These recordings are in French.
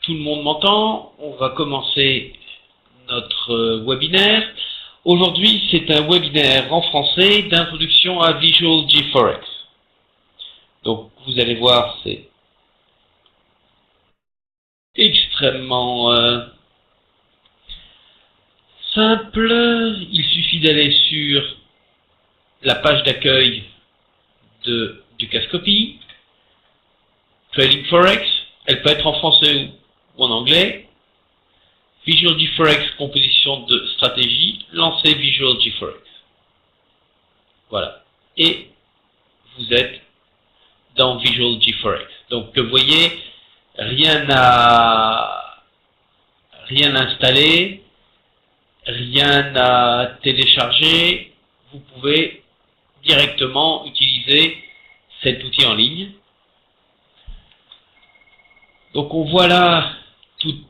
tout le monde m'entend. On va commencer notre webinaire. Aujourd'hui, c'est un webinaire en français d'introduction à Visual GForex. Donc, vous allez voir, c'est extrêmement simple. Il suffit d'aller sur la page d'accueil du Cascopy, Trading Forex. Elle peut être en français ou en anglais. Visual GForex, composition de stratégie, lancez Visual GForex. Voilà. Et vous êtes dans Visual GForex. Donc, vous voyez, rien à installer, rien à télécharger. Vous pouvez directement utiliser cet outil en ligne. Donc, on voit là toute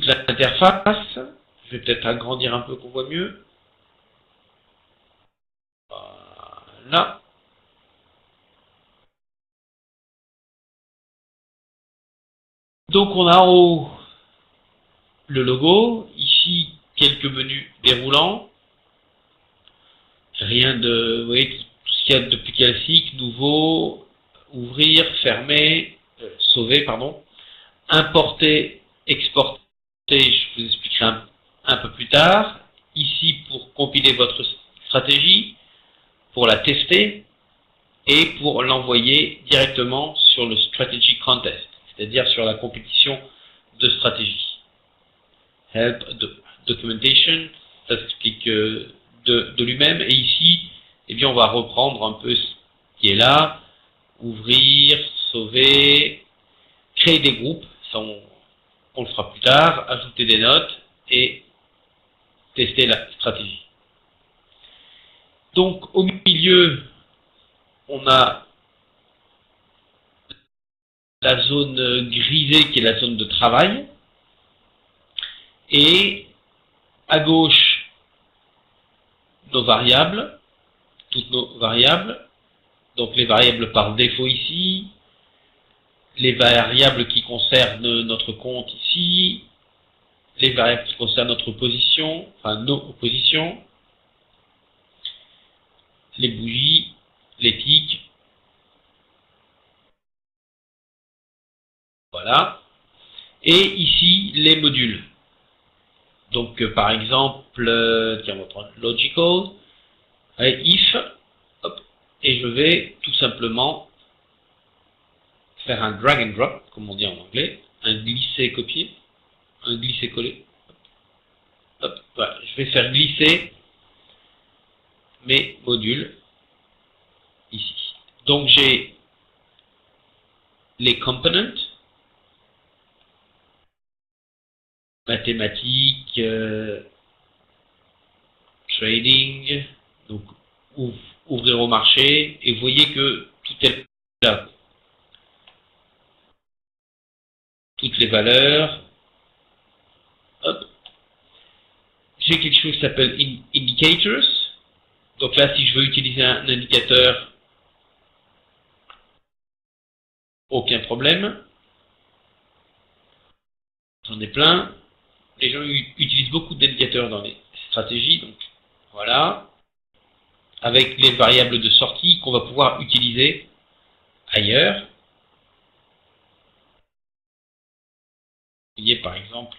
l'interface. Je vais peut-être agrandir un peu qu'on voit mieux. Voilà. Donc on a en haut le logo, ici quelques menus déroulants. Rien de, vous voyez, tout ce qu'il y a de plus classique, nouveau, ouvrir, fermer, sauver, pardon, importer, exporter, je vous expliquerai un peu plus tard. Ici pour compiler votre stratégie, pour la tester et pour l'envoyer directement sur le Strategy Contest, c'est-à-dire sur la compétition de stratégie. Help Documentation, ça s'explique de lui-même. Et ici, eh bien, on va reprendre un peu ce qui est là. Ouvrir, sauver, créer des groupes, ça on le fera plus tard, ajouter des notes et tester la stratégie. Donc, au milieu, on a la zone grisée qui est la zone de travail. Et à gauche, nos variables, toutes nos variables. Donc les variables par défaut ici, les variables qui concernent notre compte ici, les variables qui concernent notre position, enfin nos positions, les bougies, les ticks. Voilà. Et ici, les modules. Donc, par exemple, tiens, on va prendre logical, if, hop, et je vais tout simplement faire un drag and drop, comme on dit en anglais, un glisser-copier, un glisser-coller. Hop, voilà, je vais faire glisser mes modules ici. Donc, j'ai les components, mathématiques, trading, donc ouvrir au marché, et vous voyez que tout est là. Toutes les valeurs. Hop. J'ai quelque chose qui s'appelle indicators. Donc là, si je veux utiliser un indicateur, aucun problème. J'en ai plein. Les gens utilisent beaucoup d'indicateurs dans les stratégies. Donc voilà. Avec les variables de sortie qu'on va pouvoir utiliser ailleurs. Vous voyez par exemple,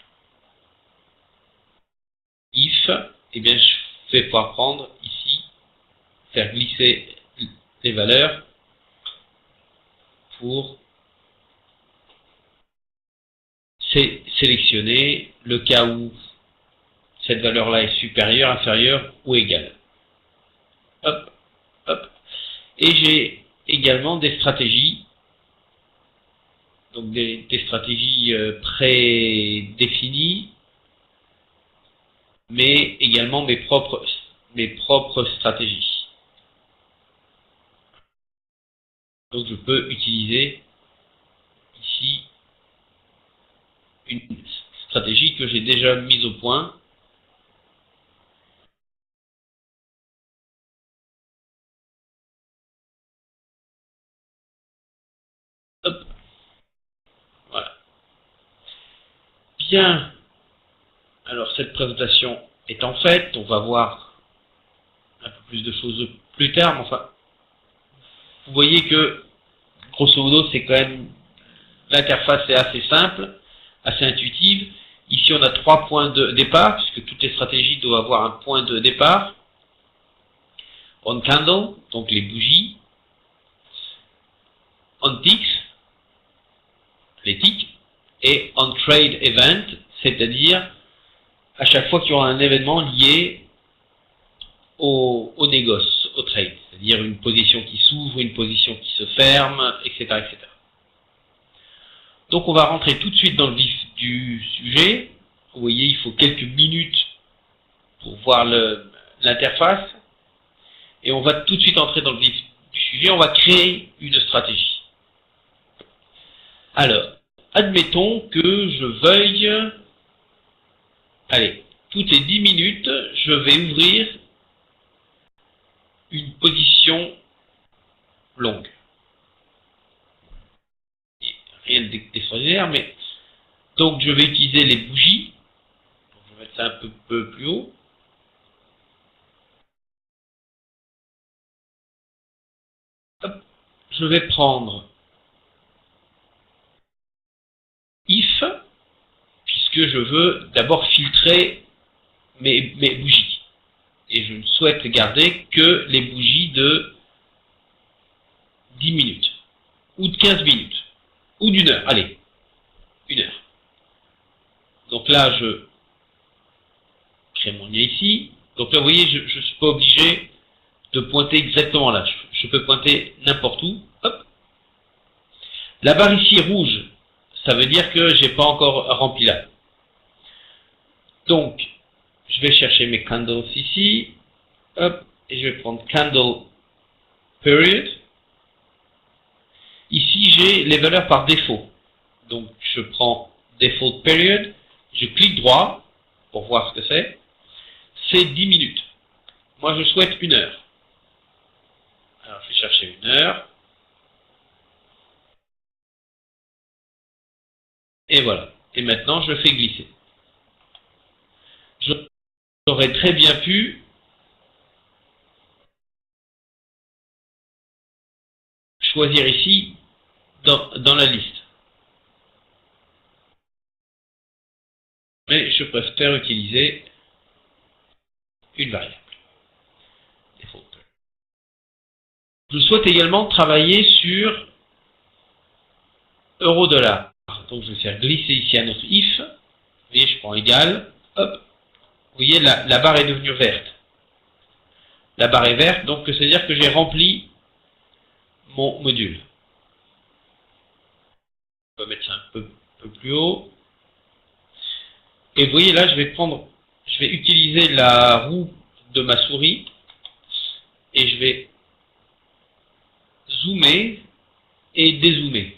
if, eh bien je vais pouvoir prendre ici, faire glisser les valeurs pour sélectionner le cas où cette valeur-là est supérieure, inférieure ou égale. Hop, hop. Et j'ai également des stratégies, donc des stratégies prédéfinies, mais également mes propres stratégies. Donc je peux utiliser ici une stratégie que j'ai déjà mise au point. Hop. Bien. Alors, cette présentation étant faite, on va voir un peu plus de choses plus tard, mais enfin, vous voyez que, grosso modo, c'est quand même, l'interface est assez simple, assez intuitive. Ici, on a 3 points de départ, puisque toutes les stratégies doivent avoir un point de départ. On candle, donc les bougies. On ticks, les ticks. Et on trade event, c'est-à-dire à chaque fois qu'il y aura un événement lié au négoce, au trade. C'est-à-dire une position qui s'ouvre, une position qui se ferme, etc., etc. Donc on va rentrer tout de suite dans le vif du sujet. Vous voyez, il faut quelques minutes pour voir l'interface. Et on va tout de suite entrer dans le vif du sujet. On va créer une stratégie. Alors, admettons que je veuille... Allez, toutes les 10 minutes, je vais ouvrir une position longue. Rien d'extraordinaire, mais... Donc je vais utiliser les bougies. Je vais mettre ça un peu plus haut. Hop. Je vais prendre if, puisque je veux d'abord filtrer mes bougies. Et je ne souhaite garder que les bougies de 10 minutes, ou de 15 minutes, ou d'une heure. Allez, 1 heure. Donc là, je crée mon lien ici. Donc là, vous voyez, je ne suis pas obligé de pointer exactement là. Je peux pointer n'importe où. Hop. La barre ici rouge, ça veut dire que je n'ai pas encore rempli là. Donc, je vais chercher mes candles ici. Hop. Et je vais prendre candle period. Ici, j'ai les valeurs par défaut. Donc, je prends default period. Je clique droit pour voir ce que c'est. C'est 10 minutes. Moi, je souhaite 1 heure. Alors, je vais chercher 1 heure. Et voilà. Et maintenant, je fais glisser. J'aurais très bien pu choisir ici dans la liste. Mais je préfère utiliser une variable. Je souhaite également travailler sur euro-dollar. Donc je vais faire glisser ici à notre if. Vous voyez, je prends égal. Hop. Vous voyez, la barre est devenue verte. La barre est verte, donc c'est-à-dire que j'ai rempli mon module. On va mettre ça un peu plus haut. Et vous voyez là, je vais utiliser la roue de ma souris et je vais zoomer et dézoomer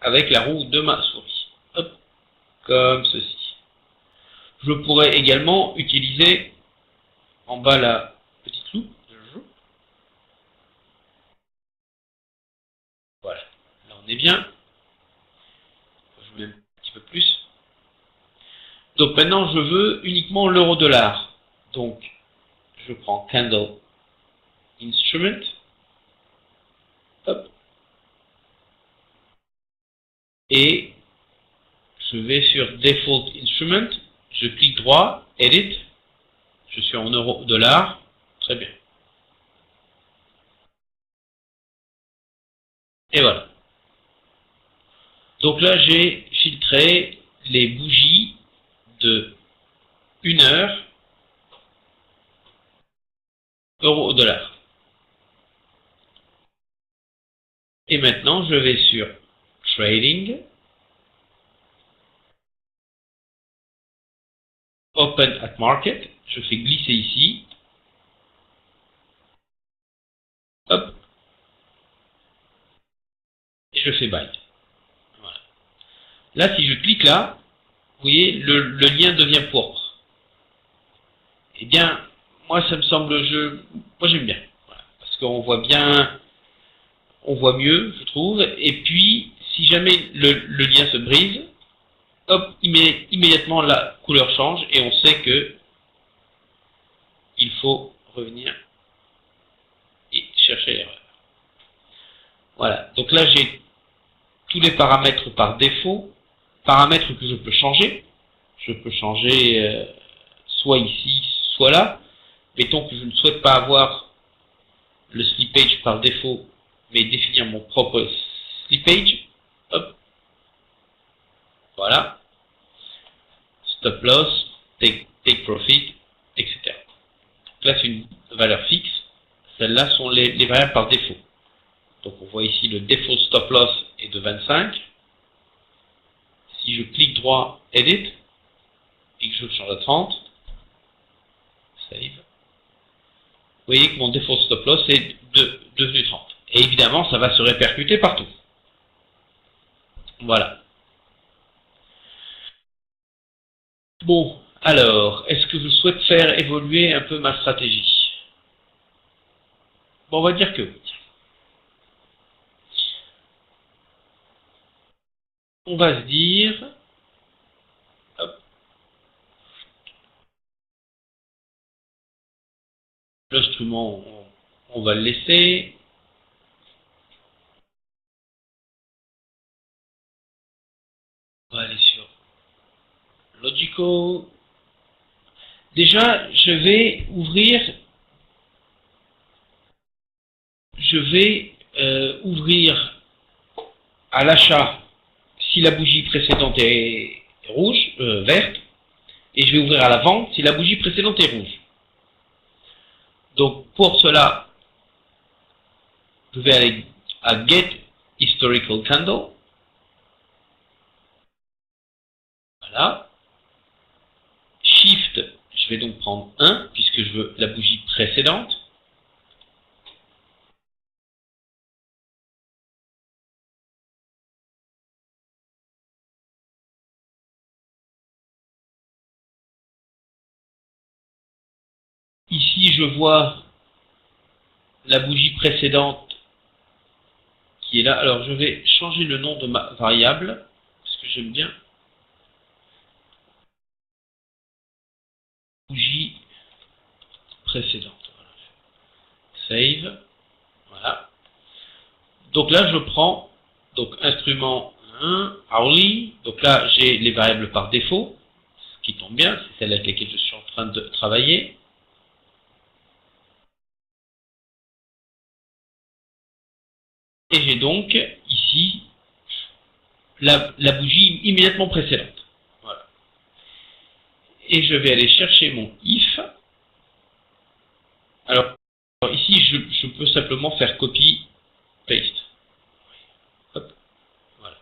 avec la roue de ma souris. Hop, comme ceci. Je pourrais également utiliser en bas la petite loupe. Voilà, là on est bien. Je mets un petit peu plus. Donc maintenant je veux uniquement l'euro-dollar. Donc je prends Candle Instrument. Hop. Et je vais sur Default Instrument. Je clique droit, Edit. Je suis en euro-dollar. Très bien. Et voilà. Donc là j'ai filtré les bougies de 1 heure euro-dollar. Et maintenant, je vais sur Trading, Open at Market, je fais glisser ici, hop, et je fais Buy. Voilà. Là, si je clique là, vous voyez, le lien devient pourpre. Eh bien, moi, ça me semble, moi j'aime bien, voilà, parce qu'on voit bien, on voit mieux, je trouve, et puis, si jamais le lien se brise, hop, immédiatement la couleur change et on sait que il faut revenir et chercher l'erreur. Voilà, donc là j'ai tous les paramètres par défaut, paramètres que je peux changer. Je peux changer soit ici, soit là. Mettons que je ne souhaite pas avoir le slippage par défaut, mais définir mon propre slippage. Hop. Voilà. Stop loss, take profit, etc. Donc là, c'est une valeur fixe. Celles-là sont les variables par défaut. Donc on voit ici le défaut stop loss est de 25. Si je clique droit Edit et que je le change à 30, Save, vous voyez que mon défaut stop loss est devenu 30. Et évidemment, ça va se répercuter partout. Voilà. Bon, alors, est-ce que je souhaite faire évoluer un peu ma stratégie? Bon, on va dire que oui. On va se dire, hop, l'instrument, on va le laisser. On va aller sur Logical. Déjà, je vais ouvrir à l'achat si la bougie précédente est rouge, verte, et je vais ouvrir à la vente si la bougie précédente est rouge. Donc pour cela, je vais aller à Get Historical Candle. Voilà. Shift, je vais donc prendre 1 puisque je veux la bougie précédente. Ici, je vois la bougie précédente qui est là. Alors, je vais changer le nom de ma variable, parce que j'aime bien. Bougie précédente. Save. Voilà. Donc là, je prends donc instrument 1, hourly. Donc là, j'ai les variables par défaut, ce qui tombe bien, c'est celle avec laquelle je suis en train de travailler. Et j'ai donc ici la bougie immédiatement précédente. Voilà. Et je vais aller chercher mon if. Alors ici, je peux simplement faire copy, paste. Hop. Voilà.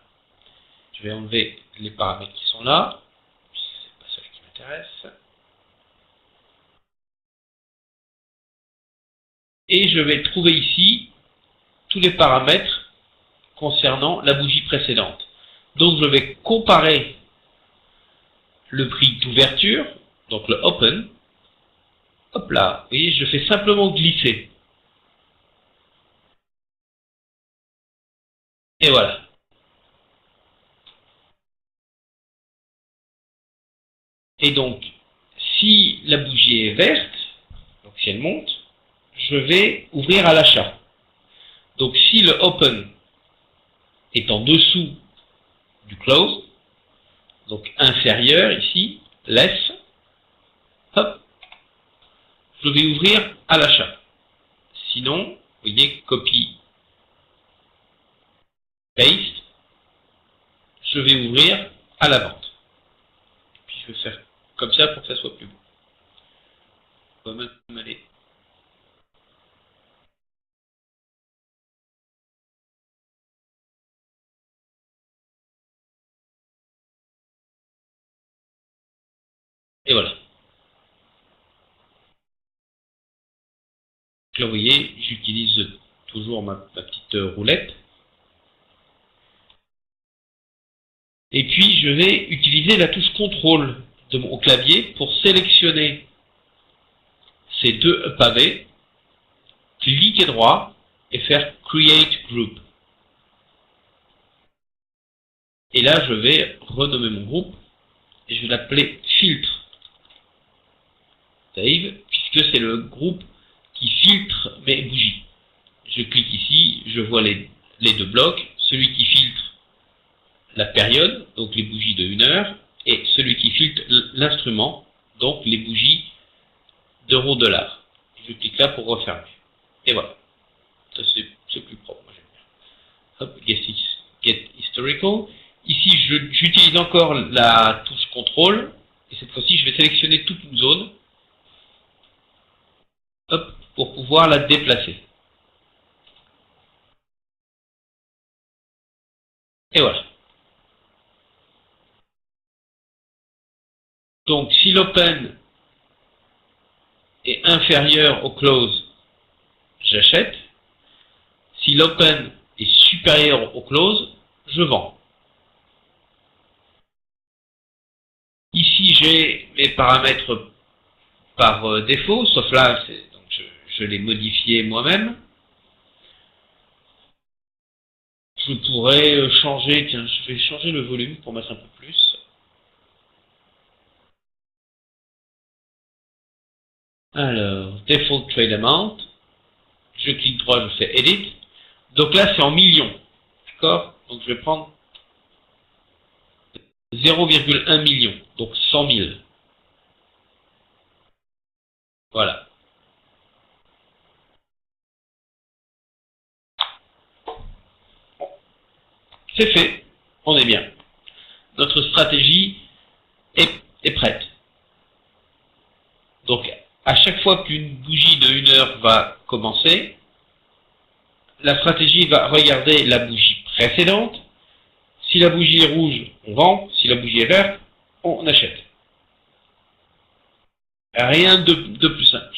Je vais enlever les paramètres qui sont là. C'est pas celui qui m'intéresse. Et je vais trouver ici tous les paramètres concernant la bougie précédente. Donc je vais comparer le prix d'ouverture, donc le open. Hop là, vous voyez, je fais simplement glisser. Et voilà. Et donc, si la bougie est verte, donc si elle monte, je vais ouvrir à l'achat. Donc si le open est en dessous du close, donc inférieur ici, less, hop, je vais ouvrir à l'achat. Sinon, vous voyez, copy, paste, je vais ouvrir à la vente. Et puis je vais faire comme ça pour que ça soit plus beau. On va même aller. Et voilà. Là, vous voyez, j'utilise toujours ma petite roulette. Et puis, je vais utiliser la touche contrôle de mon clavier pour sélectionner ces deux pavés, cliquer droit et faire Create Group. Et là, je vais renommer mon groupe et je vais l'appeler filtre Dave, puisque c'est le groupe qui filtre mes bougies. Je clique ici, je vois les deux blocs, celui qui filtre la période, donc les bougies de 1 heure, et celui qui filtre l'instrument, donc les bougies d'euro-dollar. Je clique là pour refermer. Et voilà. Ça c'est plus propre, moi j'aime bien. Hop, get historical. Ici, j'utilise encore la touche contrôle, et cette fois-ci, je vais sélectionner toute une zone, hop, pour pouvoir la déplacer. Et voilà. Donc, si l'open est inférieur au close, j'achète. Si l'open est supérieur au close, je vends. Ici, j'ai mes paramètres par défaut, sauf là, donc je l'ai modifié moi-même. Je pourrais changer, tiens, je vais changer le volume pour mettre un peu plus. Alors, Default Trade Amount. Je clique droit, je fais Edit. Donc là, c'est en millions. D'accord? Donc je vais prendre 0,1 million. Donc 100 000. Voilà. C'est fait. On est bien. Notre stratégie est prête. Donc, à chaque fois qu'une bougie de 1 heure va commencer, la stratégie va regarder la bougie précédente. Si la bougie est rouge, on vend. Si la bougie est verte, on achète. Rien de plus simple.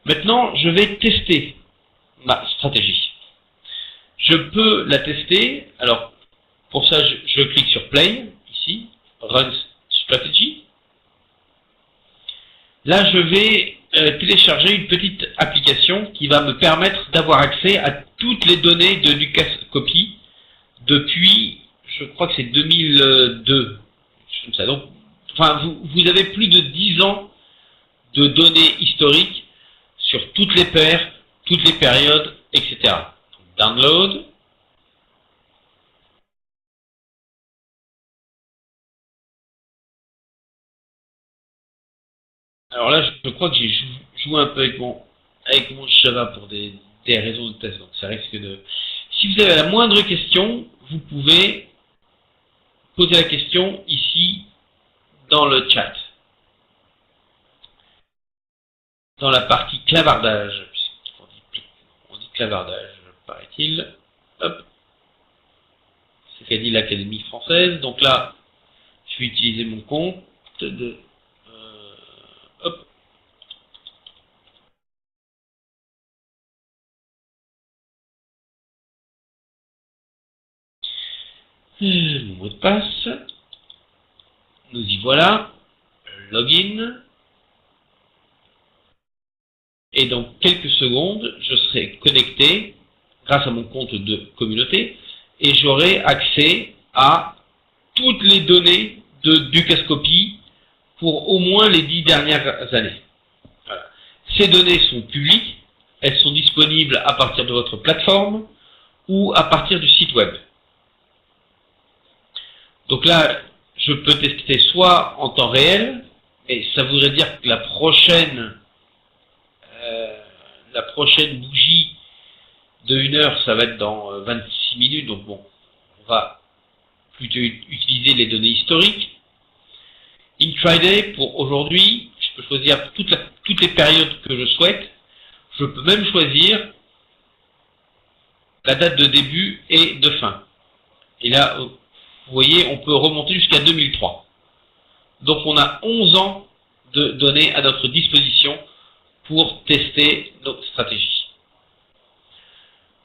Maintenant, je vais tester ma stratégie. Je peux la tester. Alors, pour ça, je clique sur Play, ici, Run Strategy. Là, je vais télécharger une petite application qui va me permettre d'avoir accès à toutes les données de Dukascopy depuis, je crois que c'est 2002. Comme ça. Donc, enfin, vous avez plus de 10 ans de données historiques sur toutes les paires, toutes les périodes, etc. Donc, download. Alors là, je crois que j'ai joué un peu avec mon Java pour des raisons de test. Donc ça risque de... Si vous avez la moindre question, vous pouvez poser la question ici dans le chat. Dans la partie clavardage. On dit clavardage, paraît-il. Hop. C'est ce qu'a dit l'Académie française. Donc là, je vais utiliser mon compte de... hop. Mon mot de passe. Nous y voilà. Login. Et dans quelques secondes, je serai connecté grâce à mon compte de communauté et j'aurai accès à toutes les données de Dukascopy pour au moins les 10 dernières années. Voilà. Ces données sont publiques, elles sont disponibles à partir de votre plateforme ou à partir du site web. Donc là, je peux tester soit en temps réel, et ça voudrait dire que la prochaine bougie de 1 heure, ça va être dans 26 minutes, donc bon, on va plutôt utiliser les données historiques. Intraday, pour aujourd'hui, je peux choisir toutes les périodes que je souhaite. Je peux même choisir la date de début et de fin. Et là, vous voyez, on peut remonter jusqu'à 2003. Donc on a 11 ans de données à notre disposition pour tester nos stratégies.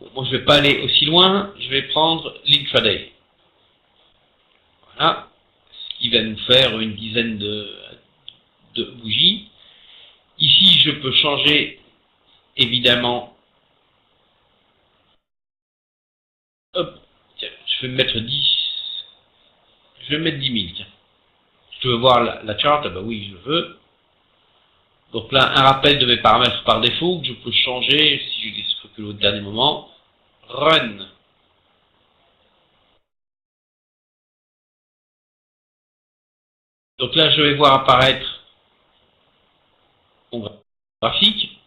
Bon, moi, je ne vais pas aller aussi loin, je vais prendre l'intraday. Voilà, ce qui va nous faire une dizaine de bougies. Ici, je peux changer, évidemment, hop, tiens, je vais mettre 10, Je vais mettre 10 000, tiens. Je veux voir la chart, ah bah oui, je veux. Donc là, un rappel de mes paramètres par défaut, que je peux changer si j'ai des scrupules au dernier moment. Run. Donc là, je vais voir apparaître mon graphique.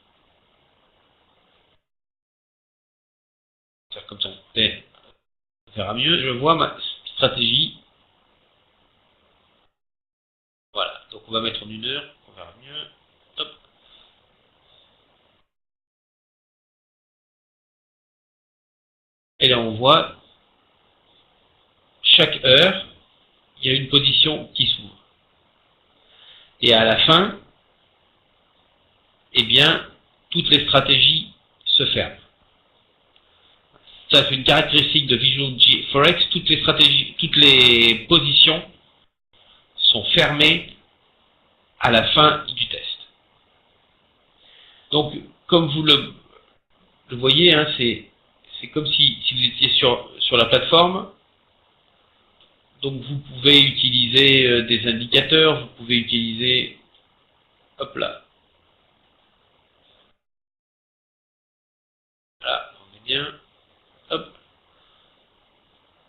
Faire comme ça, on verra mieux. Je vois ma stratégie. Voilà, donc on va mettre en 1 heure, on verra mieux. Hop. Et là, on voit, chaque heure, il y a une position qui s'ouvre. Et à la fin, eh bien, toutes les stratégies se ferment. Ça, c'est une caractéristique de Visual Forex. Toutes les stratégies, toutes les positions sont fermées à la fin du test. Donc, comme vous le voyez, hein, c'est comme si vous étiez sur la plateforme. Donc, vous pouvez utiliser des indicateurs, vous pouvez utiliser, hop là, voilà, on est bien, hop.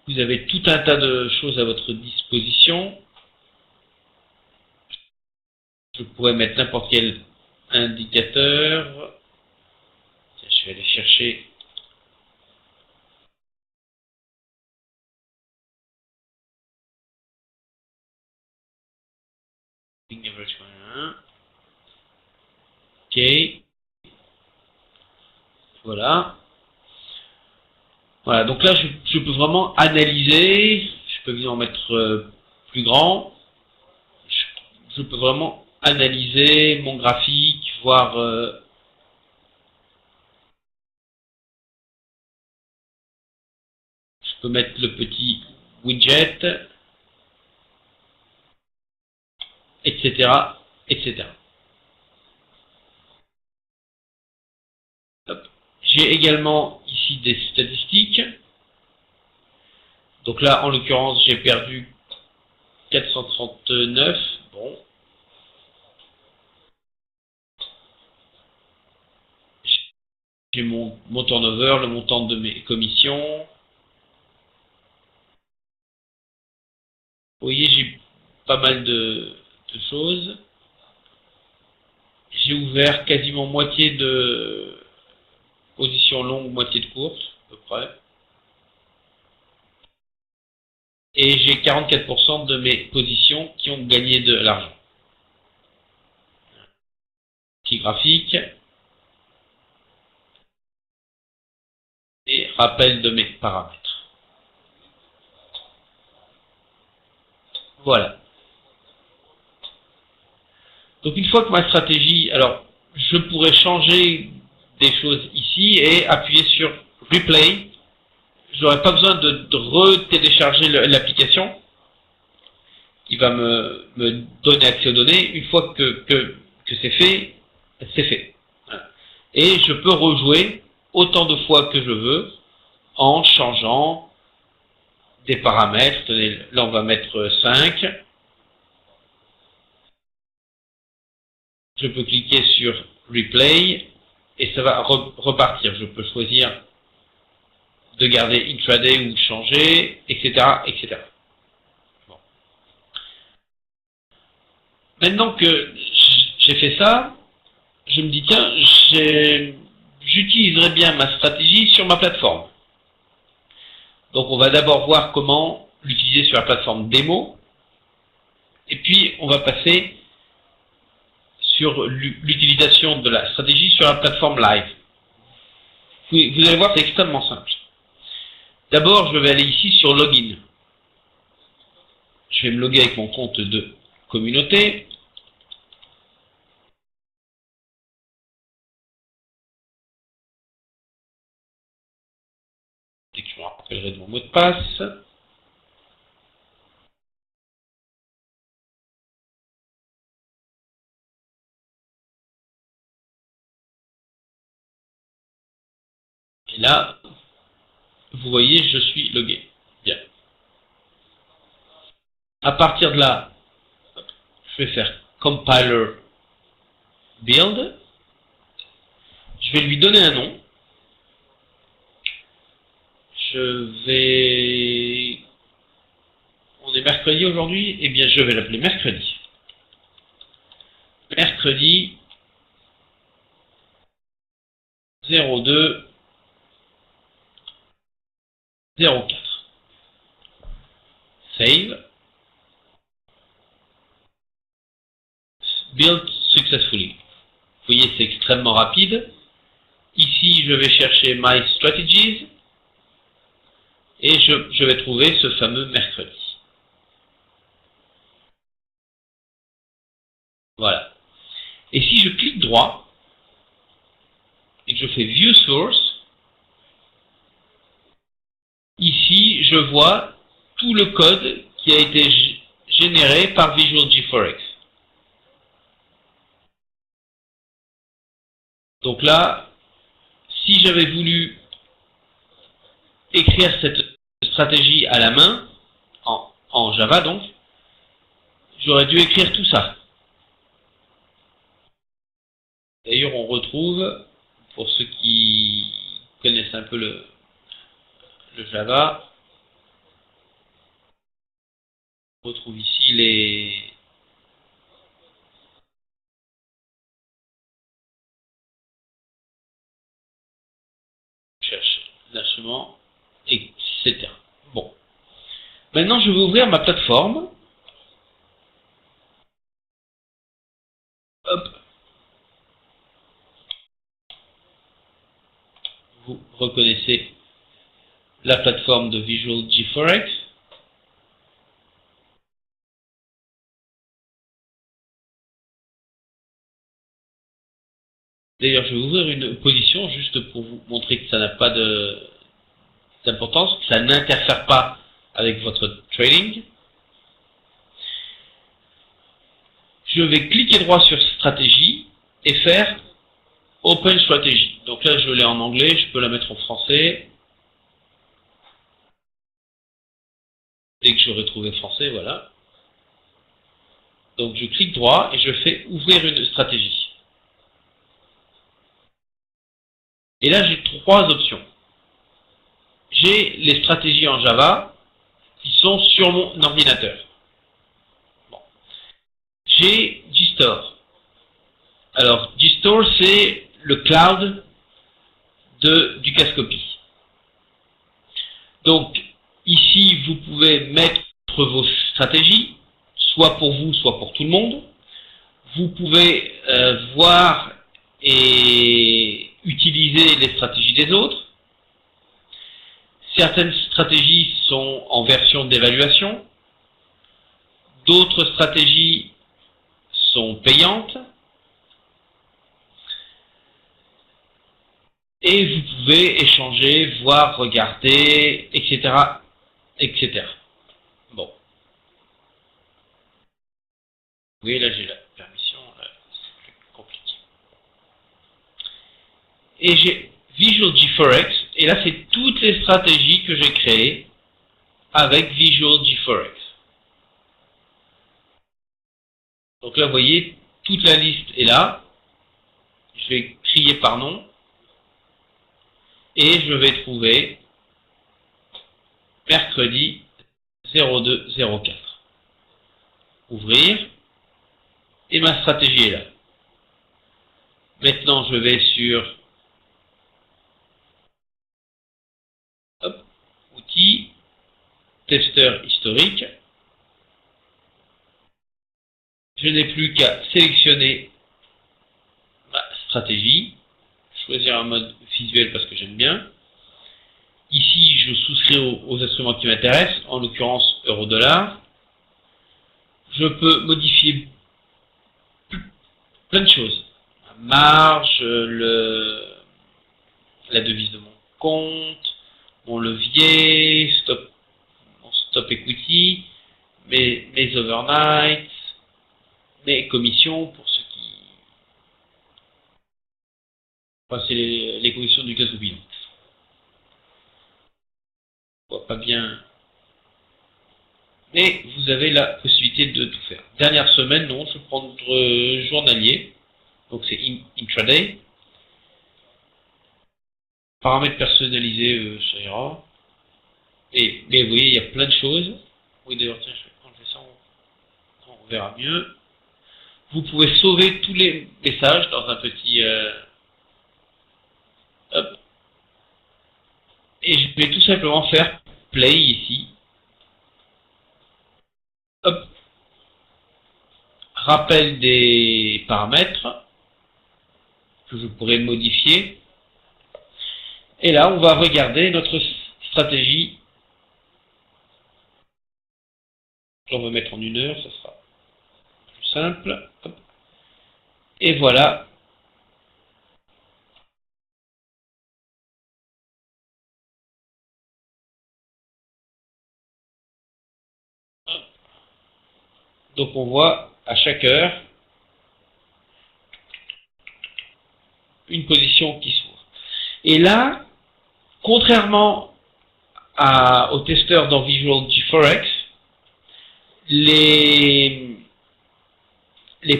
Vous avez tout un tas de choses à votre disposition. Je pourrais mettre n'importe quel indicateur. Tiens, je vais aller chercher. Ok. Voilà. Voilà, donc là, je peux vraiment analyser. Je peux en mettre plus grand. Je peux vraiment analyser mon graphique, voir. Je peux mettre le petit widget, etc., etc. J'ai également ici des statistiques. Donc là, en l'occurrence, j'ai perdu 439. Bon. J'ai mon turnover, le montant de mes commissions. Vous voyez, j'ai pas mal de choses. J'ai ouvert quasiment moitié de position longue, moitié de courte, à peu près. Et j'ai 44% de mes positions qui ont gagné de l'argent. Petit graphique. Et rappel de mes paramètres. Voilà. Donc une fois que ma stratégie, alors je pourrais changer des choses ici et appuyer sur Replay. Je n'aurai pas besoin de re-télécharger l'application qui va me donner accès aux données. Une fois que c'est fait, c'est fait. Voilà. Et je peux rejouer autant de fois que je veux en changeant des paramètres. Tenez, là on va mettre 5. Je peux cliquer sur Replay et ça va repartir. Je peux choisir de garder intraday ou changer, etc., etc. Bon. Maintenant que j'ai fait ça, je me dis tiens, j'utiliserai bien ma stratégie sur ma plateforme. Donc on va d'abord voir comment l'utiliser sur la plateforme démo, et puis on va passer sur l'utilisation de la stratégie sur la plateforme live. Vous allez voir, c'est extrêmement simple. D'abord, je vais aller ici sur Login. Je vais me loguer avec mon compte de communauté. Dès que je me rappellerai de mon mot de passe. Et là, vous voyez, je suis logué. Bien. À partir de là, je vais faire compiler build. Je vais lui donner un nom. On est mercredi aujourd'hui, eh bien je vais l'appeler mercredi. Mercredi 02 04. Save. Build successfully. Vous voyez, c'est extrêmement rapide. Ici, je vais chercher My Strategies et je vais trouver ce fameux mercredi. Voilà. Et si je clique droit et que je fais View Source, ici, je vois tout le code qui a été généré par Visual GeForce. Donc là, si j'avais voulu écrire cette stratégie à la main, en Java donc, j'aurais dû écrire tout ça. D'ailleurs, on retrouve, pour ceux qui connaissent un peu le Java, on retrouve ici les cherche lâchement, etc. Bon. Maintenant, je vais ouvrir ma plateforme. Hop. Vous reconnaissez la plateforme de Visual GeForce. D'ailleurs, je vais ouvrir une position juste pour vous montrer que ça n'a pas d'importance, que ça n'interfère pas avec votre trading. Je vais cliquer droit sur stratégie et faire Open Strategy. Donc là, je l'ai en anglais, je peux la mettre en français. Dès que j'aurai trouvé français, voilà. Donc je clique droit et je fais ouvrir une stratégie. Et là, j'ai trois options. J'ai les stratégies en Java qui sont sur mon ordinateur. Bon. J'ai GStore. Alors, GStore, c'est le cloud du Cascopy. Donc, ici, vous pouvez mettre vos stratégies, soit pour vous, soit pour tout le monde. Vous pouvez voir et utiliser les stratégies des autres. Certaines stratégies sont en version d'évaluation. D'autres stratégies sont payantes. Et vous pouvez échanger, voir, regarder, etc. etc. Bon. Oui, là j'ai la permission, c'est plus compliqué. Et j'ai Visual GeForce, et là c'est toutes les stratégies que j'ai créées avec Visual GeForce. Donc là vous voyez, toute la liste est là. Je vais trier par nom. Et je vais trouver mercredi 0204. Ouvrir. Et ma stratégie est là. Maintenant je vais sur hop, outils, testeur historique. Je n'ai plus qu'à sélectionner ma stratégie, choisir un mode visuel parce que j'aime bien. Ici, je souscris aux instruments qui m'intéressent, en l'occurrence euro-dollar. Je peux modifier plein de choses. La marge, la devise de mon compte, mon levier, mon stop equity, mes overnights, mes commissions pour ceux qui... Enfin, c'est les commissions du Cascopy. Je vois pas bien mais vous avez la possibilité de tout faire. Dernière semaine, non, je vais prendre journalier, donc c'est intraday. Paramètres personnalisés, ça ira. Mais vous voyez, il y a plein de choses. Oui, d'ailleurs, tiens, je vais enlever ça, on verra mieux. Vous pouvez sauver tous les messages dans un petit... hop. Et je vais tout simplement faire play ici. Hop. Rappel des paramètres que je pourrais modifier. Et là, on va regarder notre stratégie. On va mettre en 1 heure, ça sera plus simple. Hop. Et voilà. Donc on voit à chaque heure une position qui s'ouvre. Et là, contrairement aux testeurs dans Visual GForex, les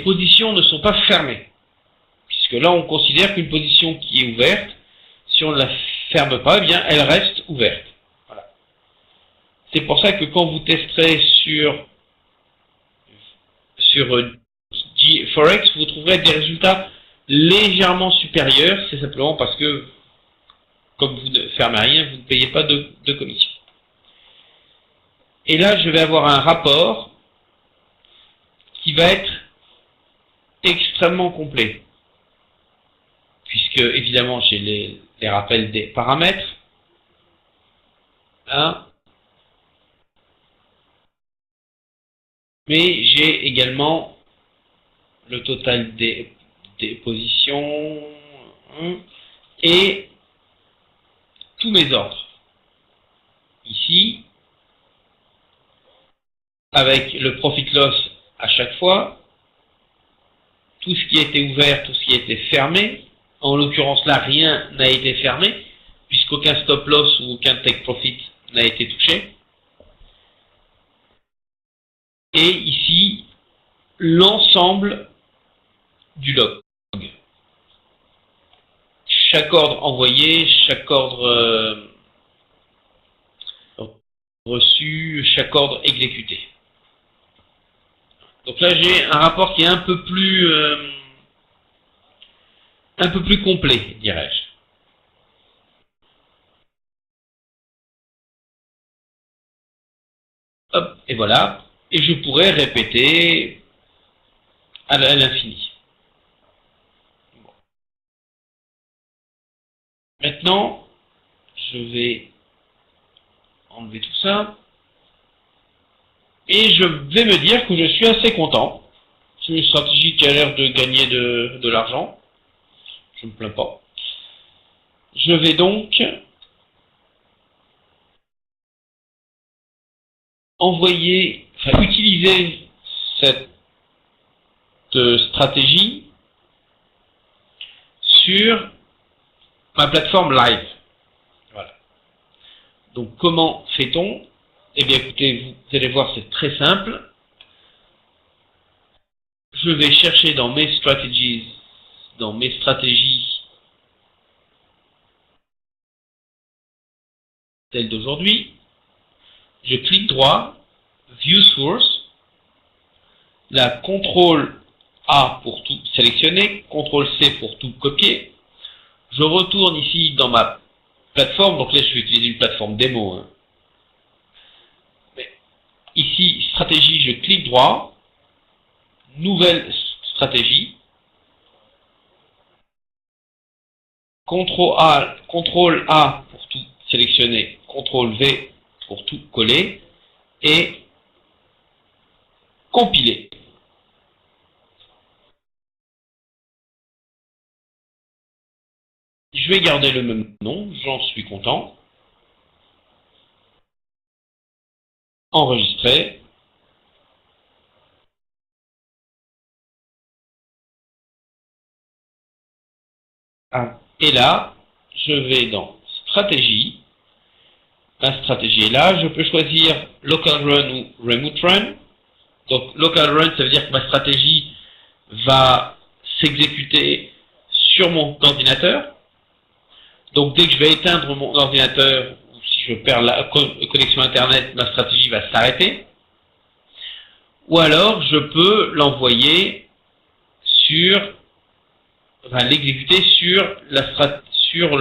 positions ne sont pas fermées. Puisque là, on considère qu'une position qui est ouverte, si on ne la ferme pas, eh bien, elle reste ouverte. Voilà. C'est pour ça que quand vous testerez sur GForex, vous trouverez des résultats légèrement supérieurs. C'est simplement parce que, comme vous ne fermez rien, vous ne payez pas de commission. Et là, je vais avoir un rapport qui va être extrêmement complet. Puisque, évidemment, j'ai les rappels des paramètres. Hein. Mais j'ai également le total des positions et tous mes ordres. Ici, avec le profit loss à chaque fois, tout ce qui était ouvert, tout ce qui était fermé. En l'occurrence là, rien n'a été fermé, puisqu'aucun stop loss ou aucun take profit n'a été touché. Et ici, l'ensemble du log. Chaque ordre envoyé, chaque ordre reçu, chaque ordre exécuté. Donc là, j'ai un rapport qui est un peu plus complet, dirais-je. Hop, et voilà. Et je pourrais répéter à l'infini. Bon. Maintenant, je vais enlever tout ça. Et je vais me dire que je suis assez content. C'est une stratégie qui a l'air de gagner de l'argent. Je ne me plains pas. Je vais donc utiliser cette stratégie sur ma plateforme live. Voilà. Donc comment fait-on? Eh bien écoutez, vous allez voir, c'est très simple. Je vais chercher dans mes stratégies, celle d'aujourd'hui. Je clique droit, View Source, la CTRL A pour tout sélectionner, CTRL C pour tout copier. Je retourne ici dans ma plateforme, donc là je vais utiliser une plateforme démo. Hein. Mais ici, stratégie, je clique droit, nouvelle stratégie, CTRL A pour tout sélectionner, CTRL V pour tout coller, et compiler. Je vais garder le même nom, j'en suis content. Enregistrer. Et là, je vais dans Stratégie, ma stratégie est là. Je peux choisir Local Run ou Remote Run. Donc Local Run, ça veut dire que ma stratégie va s'exécuter sur mon ordinateur. Donc dès que je vais éteindre mon ordinateur, ou si je perds la connexion Internet, ma stratégie va s'arrêter. Ou alors je peux l'envoyer l'exécuter sur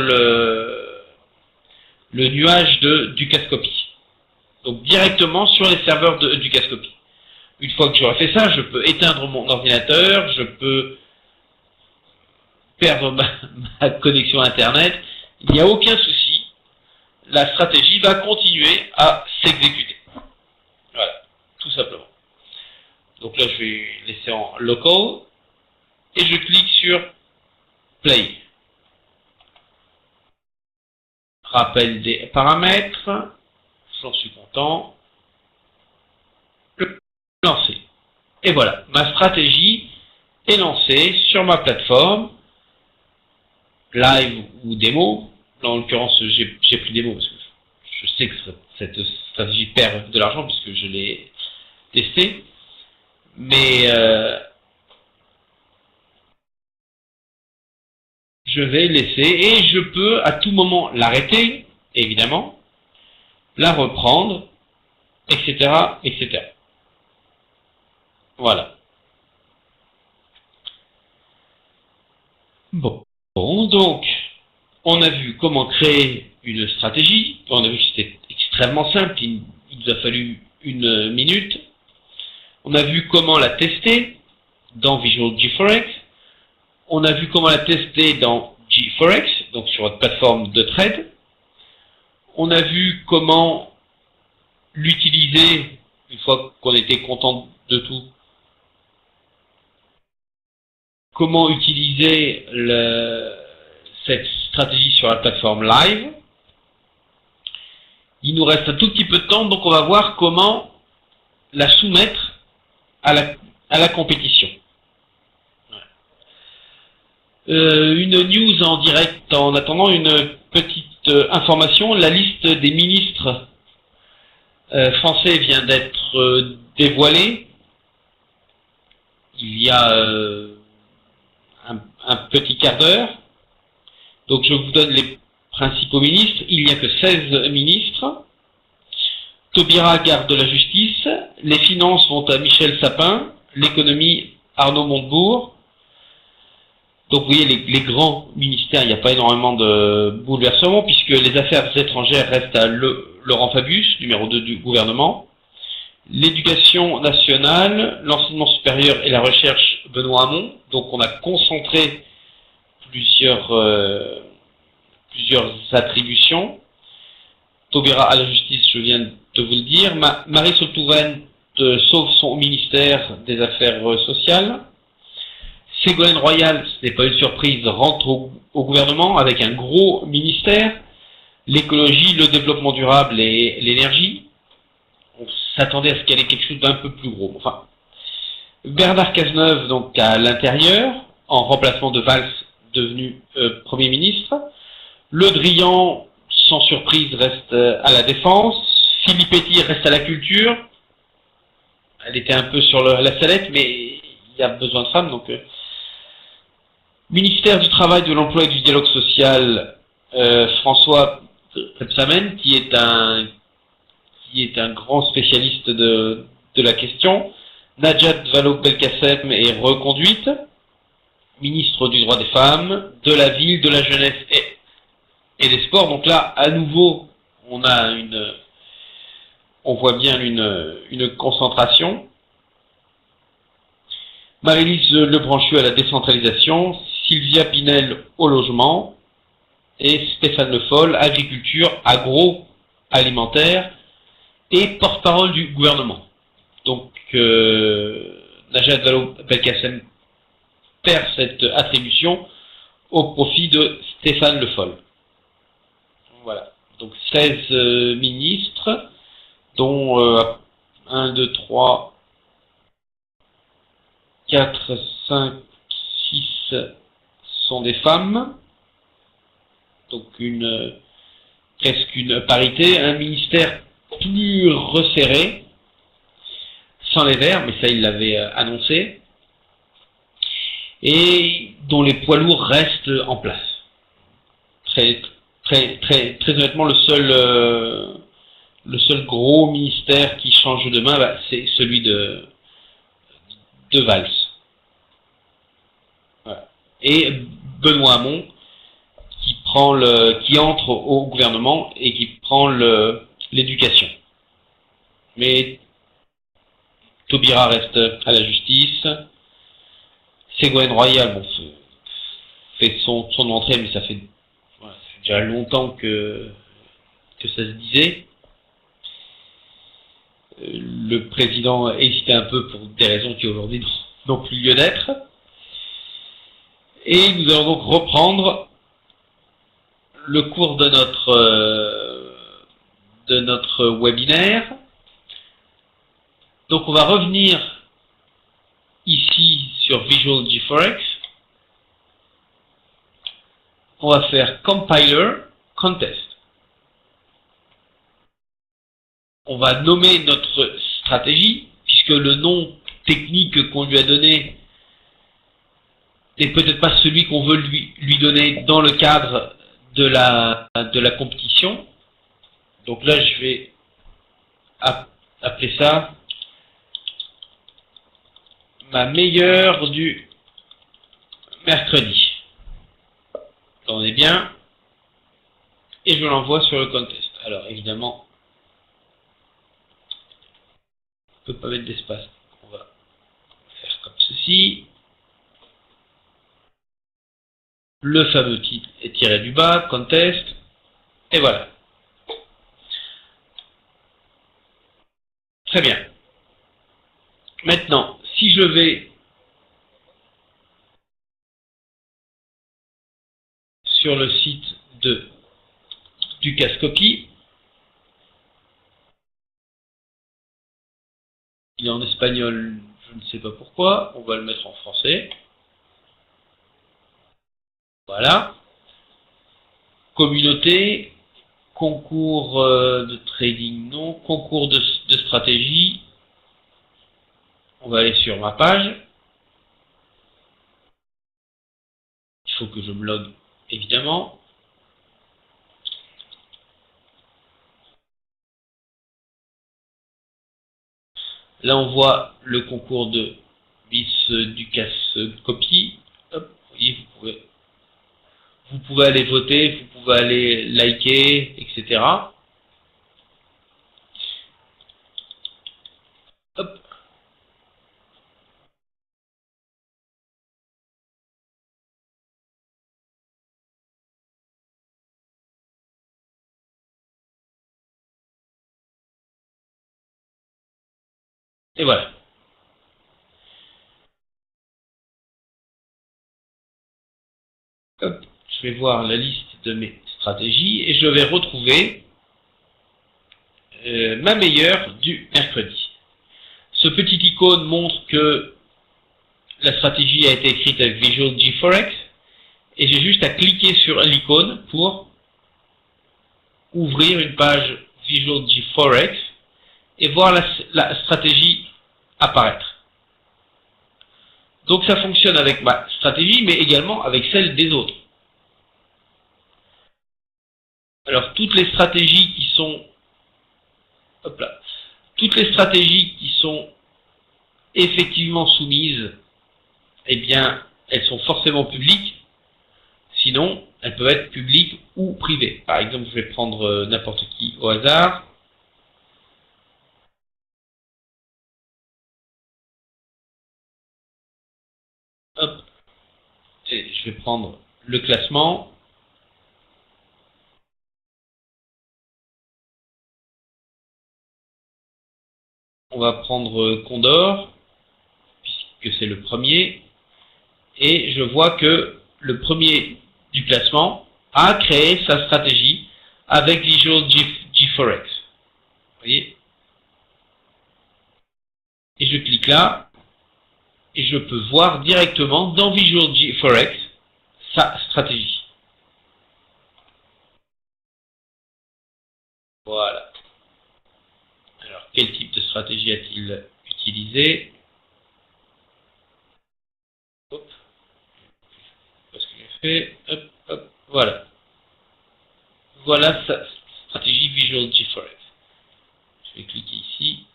le nuage du Cascopy. Donc directement sur les serveurs du Cascopy. Une fois que j'aurai fait ça, je peux éteindre mon ordinateur, je peux perdre ma connexion Internet. Il n'y a aucun souci. La stratégie va continuer à s'exécuter. Voilà, tout simplement. Donc là, je vais laisser en local et je clique sur play. Rappel des paramètres. J'en suis content. Lancer. Et voilà, ma stratégie est lancée sur ma plateforme, live ou démo. Là, en l'occurrence, j'ai pris démo parce que je sais que cette stratégie perd de l'argent puisque je l'ai testé. Mais je vais laisser et je peux à tout moment l'arrêter, évidemment, la reprendre, etc., etc. Voilà. Bon, donc, on a vu comment créer une stratégie. On a vu que c'était extrêmement simple, il nous a fallu une minute. On a vu comment la tester dans Visual GForex. On a vu comment la tester dans GForex, donc sur votre plateforme de trade. On a vu comment l'utiliser une fois qu'on était content de tout. Comment utiliser cette stratégie sur la plateforme live. Il nous reste un tout petit peu de temps, donc on va voir comment la soumettre à la compétition. Une news en direct en attendant, une petite information. La liste des ministres français vient d'être dévoilée. Il y a un petit quart d'heure. Donc je vous donne les principaux ministres. Il n'y a que 16 ministres. Taubira, garde de la justice. Les finances vont à Michel Sapin. L'économie, Arnaud Montebourg. Donc vous voyez, les grands ministères, il n'y a pas énormément de bouleversements puisque les affaires étrangères restent à Laurent Fabius, numéro 2 du gouvernement. L'éducation nationale, l'enseignement supérieur et la recherche, Benoît Hamon. Donc on a concentré plusieurs attributions. Taubira à la justice, je viens de vous le dire. Marisol Touraine sauve son ministère des Affaires sociales. Ségolène Royal, ce n'est pas une surprise, rentre au gouvernement avec un gros ministère, l'écologie, le développement durable et l'énergie. On s'attendait à ce qu'elle ait quelque chose d'un peu plus gros. Enfin, Bernard Cazeneuve, donc à l'intérieur, en remplacement de Valls, devenu Premier ministre. Le Drian, sans surprise, reste à la défense. Philippe Etty reste à la culture. Elle était un peu sur la sellette, mais il y a besoin de femmes, donc... Ministère du Travail, de l'Emploi et du Dialogue Social, François Rebsamen, qui est un grand spécialiste de la question. Najat Vallaud-Belkacem est reconduite. Ministre du Droit des Femmes, de la Ville, de la Jeunesse et des Sports. Donc là, à nouveau, on voit bien une concentration. Maryse Lebranchu à la décentralisation, Sylvia Pinel au logement et Stéphane Le Foll, agriculture, agroalimentaire et porte-parole du gouvernement. Donc Najat Vallaud-Belkacem perd cette attribution au profit de Stéphane Le Foll. Voilà. Donc 16 ministres, dont 1, 2, 3, 4, 5, 6 sont des femmes. Donc une presque une parité, un ministère plus resserré, sans les Verts, mais ça il l'avait annoncé, et dont les poids lourds restent en place. Très honnêtement, le seul gros ministère qui change de main, c'est celui de Valls. Voilà. Et Benoît Hamon, qui entre au gouvernement et qui prend l'éducation. Mais Taubira reste à la justice. Ségolène Royal, bon, fait son entrée, mais ça fait déjà longtemps que ça se disait. Le président hésitait un peu pour des raisons qui aujourd'hui n'ont plus lieu d'être. Et nous allons donc reprendre le cours de notre webinaire. Donc on va revenir ici sur Visual GeForest. On va faire Compiler Contest. On va nommer notre stratégie, puisque le nom technique qu'on lui a donné n'est peut-être pas celui qu'on veut lui donner dans le cadre de la compétition. Donc là, je vais appeler ça ma meilleure du mercredi. Attendez bien. Et je l'envoie sur le contest. Alors évidemment, on ne peut pas mettre d'espace. On va faire comme ceci. Le fameux titre est tiré du bas, contest, et voilà. Très bien. Maintenant, si je vais sur le site du Cascopy, il est en espagnol, je ne sais pas pourquoi, on va le mettre en français. Voilà. Communauté, concours de trading, non, concours de stratégie. On va aller sur ma page. Il faut que je me logue, évidemment. Là, on voit le concours de bis du Cascopy. Hop, vous voyez, vous pouvez aller voter, vous pouvez aller liker, etc. Hop. Et voilà. Hop. Je vais voir la liste de mes stratégies et je vais retrouver ma meilleure du mercredi. Ce petit icône montre que la stratégie a été écrite avec Visual GeForest et j'ai juste à cliquer sur l'icône pour ouvrir une page Visual GeForest et voir la stratégie apparaître. Donc ça fonctionne avec ma stratégie mais également avec celle des autres. Alors toutes les stratégies qui sont effectivement soumises, eh bien, elles sont forcément publiques. Sinon, elles peuvent être publiques ou privées. Par exemple, je vais prendre n'importe qui au hasard. Hop. Et je vais prendre le classement. On va prendre Condor, puisque c'est le premier. Et je vois que le premier du classement a créé sa stratégie avec Visual GeForest. Vous voyez? Et je clique là, et je peux voir directement dans Visual GeForest sa stratégie. Voilà. Alors, quel type de stratégie a-t-il utilisé? Hop. Parce que j'ai fait. Hop, hop. Voilà. Voilà sa stratégie Visual GeForest. Je vais cliquer ici.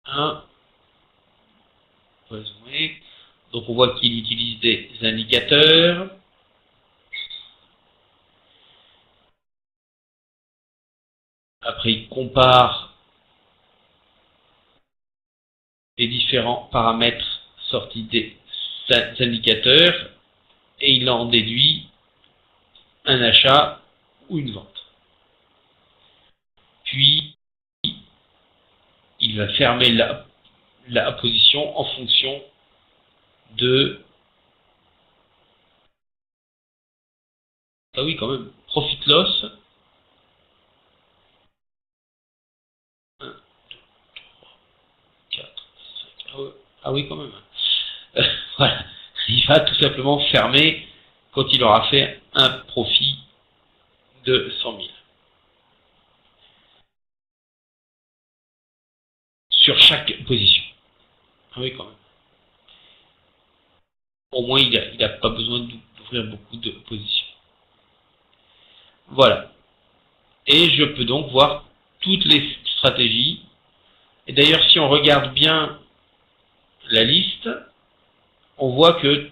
Un. On va zoomer. Donc on voit qu'il utilise des indicateurs. Après il compare les différents paramètres sortis des indicateurs et il en déduit un achat ou une vente. Puis il va fermer la position en fonction de, ah oui quand même, profit loss. 1, 2, 3, 4, 5, ah oui quand même. Voilà. Il va tout simplement fermer quand il aura fait un profit de 100 000. Sur chaque position. Ah oui quand même. Au moins il n'a pas besoin d'ouvrir beaucoup de positions. Voilà. Et je peux donc voir toutes les stratégies. Et d'ailleurs, si on regarde bien la liste, on voit que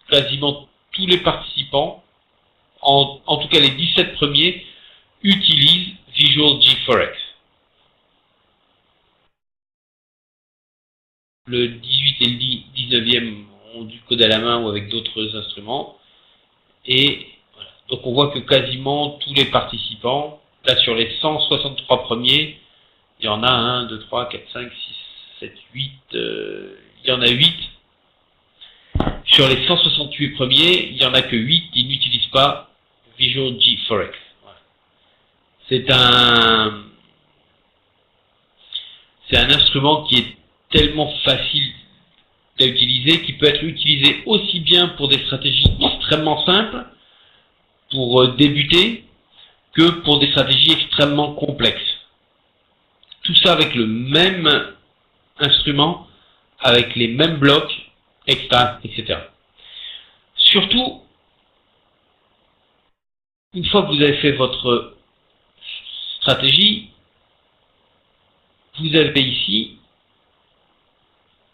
quasiment tous les participants, en tout cas les 17 premiers, utilisent Visual GeForex. Le 18 et le 19e ont du code à la main ou avec d'autres instruments. Et voilà. Donc on voit que quasiment tous les participants, là sur les 163 premiers, il y en a 1, 2, 3, 4, 5, 6, 7, 8, il y en a 8. Sur les 168 premiers, il n'y en a que 8 qui n'utilisent pas Visual GeForex. Voilà. C'est un instrument qui est tellement facile à utiliser, qui peut être utilisé aussi bien pour des stratégies extrêmement simples, pour débuter, que pour des stratégies extrêmement complexes. Tout ça avec le même instrument, avec les mêmes blocs, etc. Surtout, une fois que vous avez fait votre stratégie, vous avez ici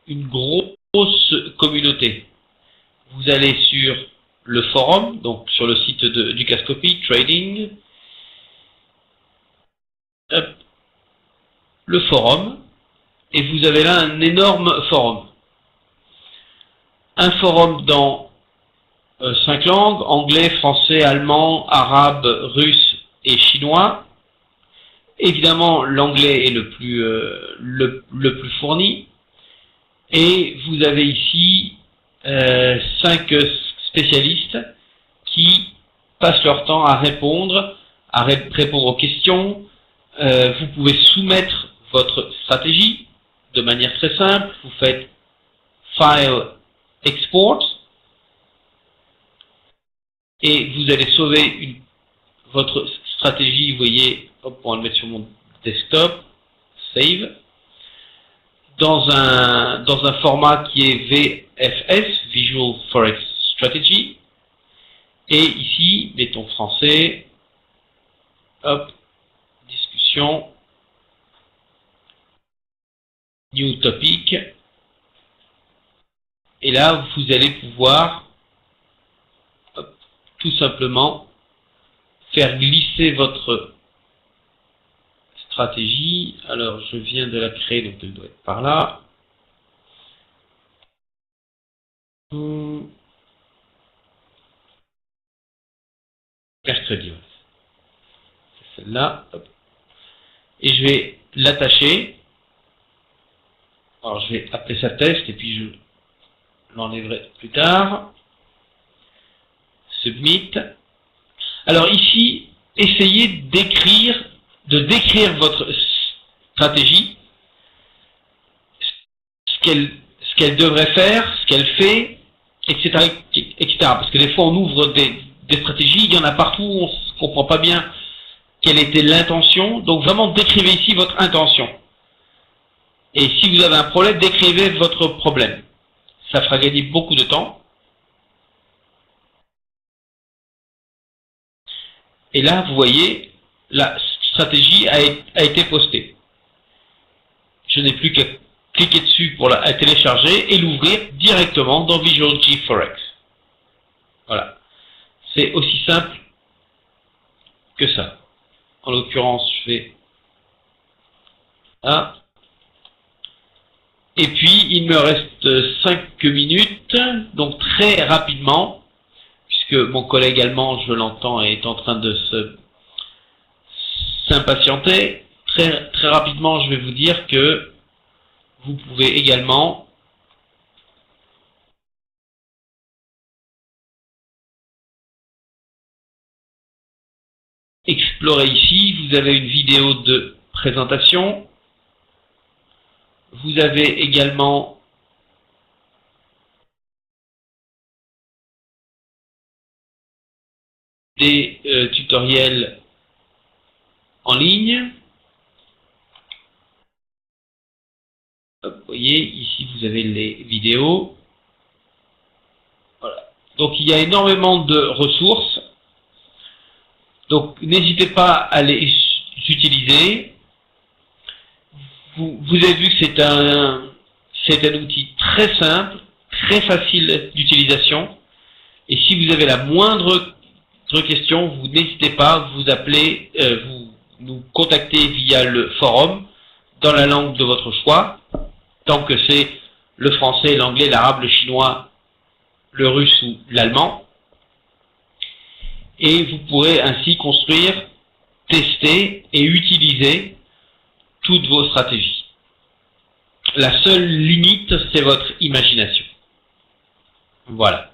une grosse communauté. Vous allez sur le forum, donc sur le site du Cascopy, Trading, hop, le forum, et vous avez là un énorme forum. Un forum dans 5 langues, anglais, français, allemand, arabe, russe et chinois. Évidemment, l'anglais est le plus fourni. Et vous avez ici 5 spécialistes qui passent leur temps à répondre aux questions. Vous pouvez soumettre votre stratégie de manière très simple. Vous faites File Export et vous allez sauver votre stratégie. Vous voyez, hop, on va le mettre sur mon desktop, Save, dans un format qui est VFS, Visual Forex Strategy. Et ici, mettons français, hop, discussion, New Topic. Et là, vous allez pouvoir, hop, tout simplement faire glisser votre stratégie. Alors, je viens de la créer, donc elle doit être par là. Mercredi, c'est celle-là. Et je vais l'attacher. Alors, je vais appeler ça test et puis je l'enlèverai plus tard. Submit. Alors ici, essayez de décrire votre stratégie, ce qu'elle devrait faire, ce qu'elle fait, etc., etc. Parce que des fois on ouvre des des stratégies, il y en a partout, on ne comprend pas bien quelle était l'intention. Donc vraiment, décrivez ici votre intention. Et si vous avez un problème, décrivez votre problème. Ça fera gagner beaucoup de temps. Et là, vous voyez, la stratégie a été postée. Je n'ai plus qu'à cliquer dessus pour la télécharger et l'ouvrir directement dans Visual GForex. Voilà. C'est aussi simple que ça. En l'occurrence, je vais là. Et puis, il me reste 5 minutes, donc très rapidement, puisque mon collègue allemand, je l'entends, est en train de s'impatienter. Très rapidement, je vais vous dire que vous pouvez également explorer ici. Vous avez une vidéo de présentation. Vous avez également des tutoriels en ligne. Hop, vous voyez, ici vous avez les vidéos. Voilà. Donc il y a énormément de ressources. Donc n'hésitez pas à les utiliser. Vous avez vu que c'est un outil très simple, très facile d'utilisation. Et si vous avez la moindre question, vous n'hésitez pas, vous appelez, vous nous contactez via le forum dans la langue de votre choix, tant que c'est le français, l'anglais, l'arabe, le chinois, le russe ou l'allemand. Et vous pourrez ainsi construire, tester et utiliser toutes vos stratégies. La seule limite, c'est votre imagination. Voilà.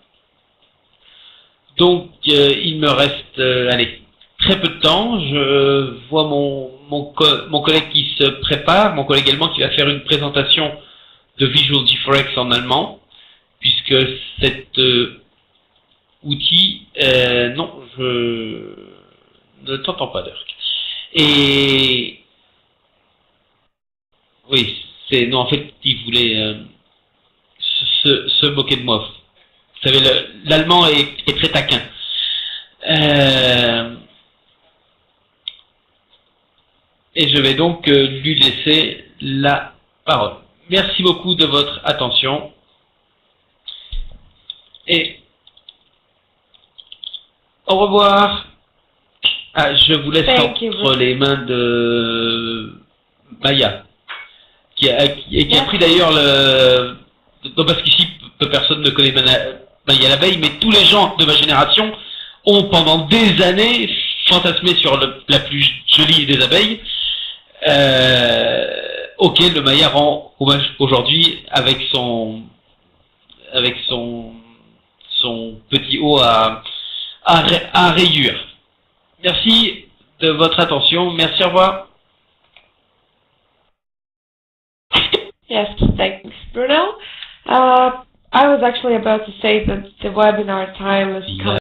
Donc, il me reste, allez, très peu de temps. Je vois mon collègue qui se prépare, mon collègue allemand qui va faire une présentation de Visual GForex en allemand, puisque cet outil, non, je ne t'entends pas, Dirk. Et oui, non, en fait, il voulait se moquer de moi. Vous savez, l'allemand est très taquin. Et je vais donc lui laisser la parole. Merci beaucoup de votre attention. Et au revoir. Ah, je vous laisse entre les mains de Maya, qui a pris d'ailleurs le... Non, parce qu'ici, personne ne connaît Maya l'abeille, mais tous les gens de ma génération ont pendant des années fantasmé sur la plus jolie des abeilles, auquel le Maya rend hommage aujourd'hui avec son petit haut à rayures. Merci de votre attention. Merci, au revoir. Yes, thanks, Bruno. I was actually about to say that the webinar time is coming.